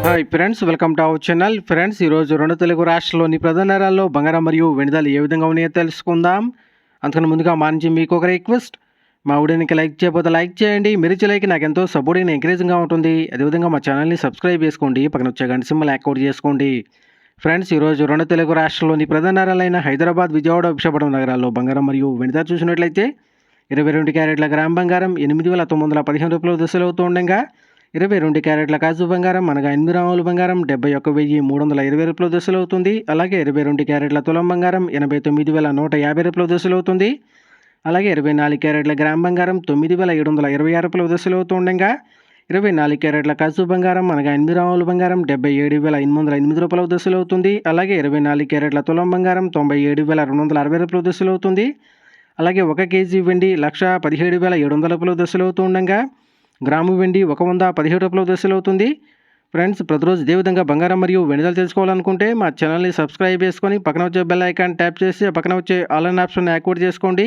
Hi friends, welcome to our channel. Friends, ఈరోజు రెండు తెలుగు రాష్ట్రాల్లోని ప్రధాన నగరాల్లో బంగారం మరియు వెండి ధరలు ఏ విధంగా ఉన్నాయో తెలుసుకుందాం. అంతకన్నా ముందుగా మా నుంచి మీకు ఒక రిక్వెస్ట్, మా వీడియోకి లైక్ చేయకపోతే లైక్ చేయండి. మీరు ఇచ్చే లైక్ నాకు ఎంతో సపోర్టింగ్ ఎంకరేజింగ్గా ఉంటుంది. అదేవిధంగా మా ఛానల్ని సబ్స్క్రైబ్ చేసుకోండి, పక్కన వచ్చే గంట సింబల్ యాక్టివేట్ చేసుకోండి. ఫ్రెండ్స్, ఈరోజు రెండు తెలుగు రాష్ట్రాల్లోని ప్రధాన నగరాలైన హైదరాబాద్, విజయవాడ, విశాఖపట్నం నగరాల్లో బంగారం మరియు వెండి ధర చూసినట్లయితే 22 క్యారెట్ల గ్రామ్ బంగారం 8,915 రూపాయలు దశలు అవుతూ ఉండగా 22 క్యారెట్ల కాజు బంగారం అనగా 8 గ్రాముల బంగారం 71,320 రూపాయలు దశలు అవుతుంది. అలాగే 22 క్యారెట్ల తులం బంగారం 89,150 రూపాయలు దశలు అవుతుంది. అలాగే 24 క్యారెట్ల గ్రామ్ బంగారం 9,726 రూపాయలు దశలు అవుతుండగా 24 క్యారెట్ల కాజు బంగారం అనగా 8 గ్రాముల బంగారం 77,808 రూపాయలు దశలు అవుతుంది. అలాగే 24 క్యారెట్ల తులం బంగారం 97,260 రూపాయలు దశలు అవుతుంది. అలాగే 1 కేజీ వెండి 1,17,700 రూపాయలు దశలు అవుతుండగా గ్రాము వెండి 117 రూపాయలు దశలు అవుతుంది. ఫ్రెండ్స్, ప్రతిరోజు ఇదే విధంగా బంగారం మరియు వెండి ధరలు తెలుసుకోవాలనుకుంటే మా ఛానల్ని సబ్స్క్రైబ్ చేసుకొని పక్కన వచ్చే బెల్ ఐకాన్ ట్యాప్ చేసి పక్కన వచ్చే ఆల్ అనే ఆప్షన్ యాక్టివేట్ చేసుకోండి.